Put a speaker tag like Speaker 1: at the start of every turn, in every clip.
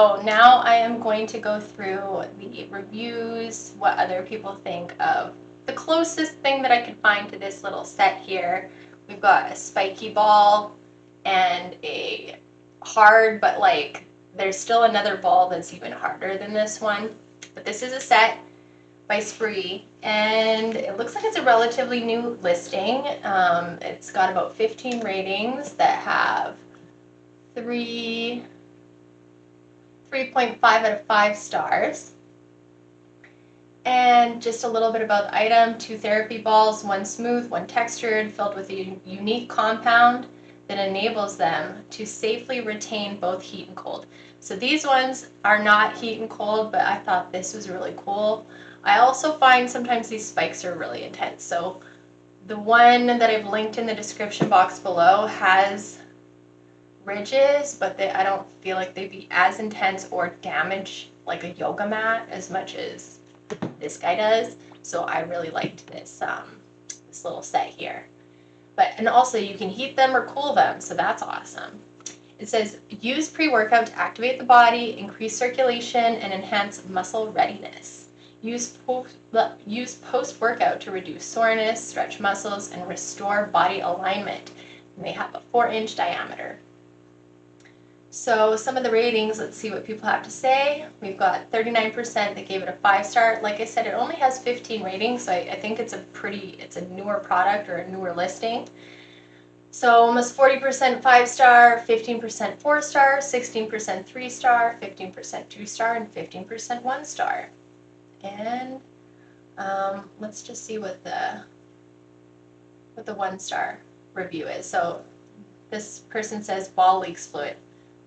Speaker 1: So now I am going to go through the reviews, what other people think of the closest thing that I could find to this little set here. We've got a spiky ball and a hard, but like there's still another ball that's even harder than this one. But this is a set by Spree, and it looks like it's a relatively new listing. It's got about 15 ratings that have 3.5 out of 5 stars. And just a little bit about the item: 2 therapy balls, 1 smooth, 1 textured, filled with a unique compound that enables them to safely retain both heat and cold. So these ones are not heat and cold, but I thought this was really cool. I also find sometimes these spikes are really intense. So the one that I've linked in the description box below has ridges, but I don't feel like they'd be as intense or damage like a yoga mat as much as this guy does. So I really liked this this little set here. And also you can heat them or cool them, so that's awesome. It says use pre-workout to activate the body, increase circulation, and enhance muscle readiness. Use post-workout to reduce soreness, stretch muscles, and restore body alignment. And they have a 4-inch diameter. So some of the ratings, let's see what people have to say. We've got 39% that gave it a 5-star. Like I said, it only has 15 ratings, so I think it's a newer product or a newer listing. So almost 40% 5-star, 15% 4-star, 16% 3-star, 15% 2-star, and 15% 1-star. And let's just see what the 1-star review is. So this person says ball leaks fluid.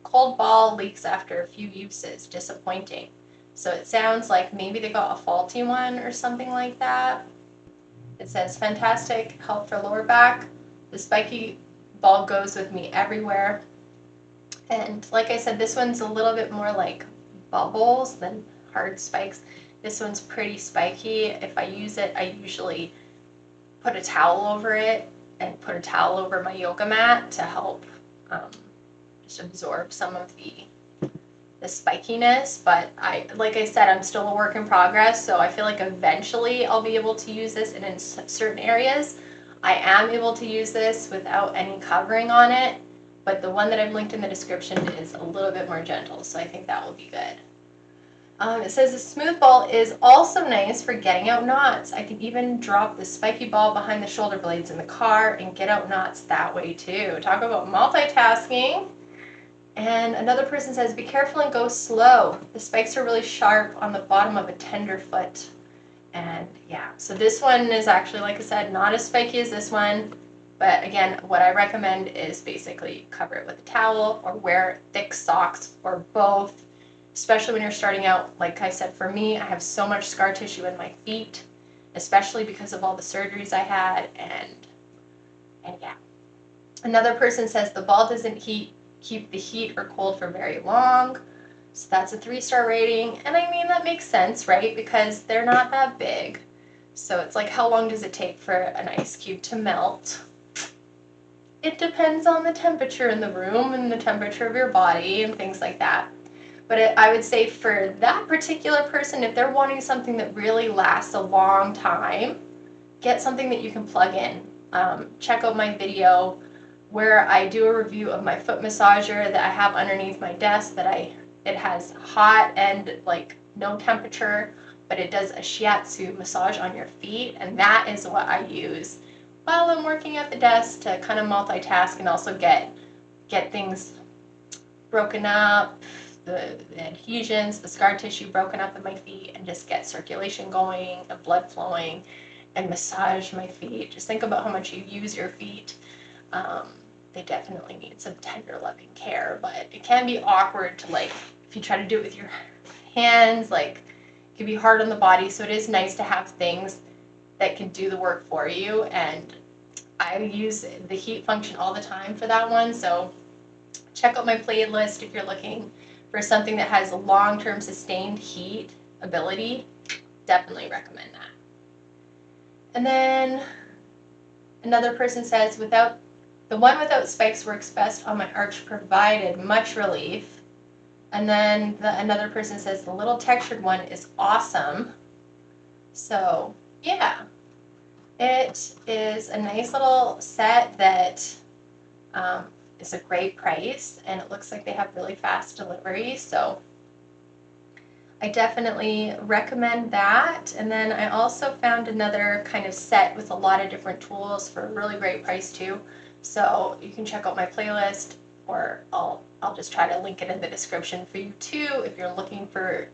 Speaker 1: Cold ball leaks after a few uses. Disappointing. So it sounds like maybe they got a faulty one or something like that. It says fantastic help for lower back. The spiky ball goes with me everywhere. And like I said, this one's a little bit more like bubbles than hard spikes. This one's pretty spiky. If I use it, I usually put a towel over it and put a towel over my yoga mat to help just absorb some of the spikiness. But like I said, I'm still a work in progress, so I feel like eventually I'll be able to use this, and in certain areas I am able to use this without any covering on it. But the one that I've linked in the description is a little bit more gentle, so I think that will be good. It says the smooth ball is also nice for getting out knots. I can even drop the spiky ball behind the shoulder blades in the car and get out knots that way too. Talk about multitasking. And another person says, be careful and go slow. The spikes are really sharp on the bottom of a tenderfoot. And yeah, so this one is actually, like I said, not as spiky as this one. But again, what I recommend is basically cover it with a towel or wear thick socks or both. Especially when you're starting out. Like I said, for me, I have so much scar tissue in my feet, especially because of all the surgeries I had, and yeah. Another person says the ball doesn't keep the heat or cold for very long, so that's a 3-star rating. And I mean, that makes sense, right? Because they're not that big. So it's like, how long does it take for an ice cube to melt? It depends on the temperature in the room and the temperature of your body and things like that. But I would say for that particular person, if they're wanting something that really lasts a long time, get something that you can plug in. Check out my video where I do a review of my foot massager that I have underneath my desk it has hot and like no temperature, but it does a shiatsu massage on your feet, and that is what I use while I'm working at the desk to kind of multitask and also get things broken up, the adhesions, the scar tissue broken up in my feet, and just get circulation going, the blood flowing, and massage my feet. Just think about how much you use your feet. They definitely need some tender, loving care, but it can be awkward to, like, if you try to do it with your hands, like, it can be hard on the body, so it is nice to have things that can do the work for you, and I use the heat function all the time for that one, so check out my playlist if you're looking for something that has a long-term sustained heat ability. Definitely recommend that. And then another person says, the one without spikes works best on my arch, provided much relief. And then another person says the little textured one is awesome. So yeah, it is a nice little set that is a great price, and it looks like they have really fast delivery. So I definitely recommend that. And then I also found another kind of set with a lot of different tools for a really great price too. So you can check out my playlist, or I'll just try to link it in the description for you too if you're looking for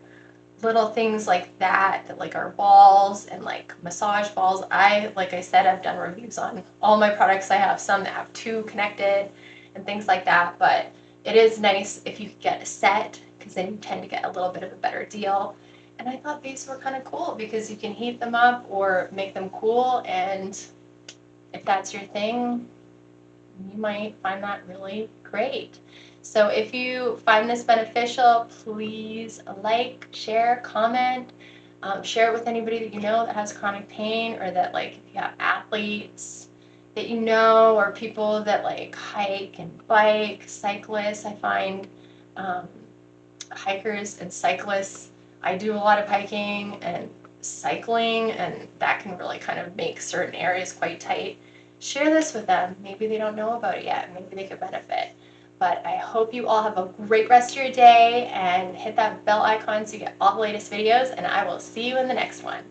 Speaker 1: little things like that like are balls and like massage balls. Like I said, I've done reviews on all my products. I have some that have two connected and things like that, but it is nice if you get a set, because then you tend to get a little bit of a better deal. And I thought these were kind of cool because you can heat them up or make them cool, and if that's your thing, you might find that really great. So if you find this beneficial, please like, share, comment, share it with anybody that you know that has chronic pain, or that, like, if you have athletes that you know, or people that like hike and bike, cyclists. I find um, hikers and cyclists, I do a lot of hiking and cycling, and that can really kind of make certain areas quite tight. Share this with them. Maybe they don't know about it yet. Maybe they could benefit. But I hope you all have a great rest of your day, and hit that bell icon so you get all the latest videos, and I will see you in the next one.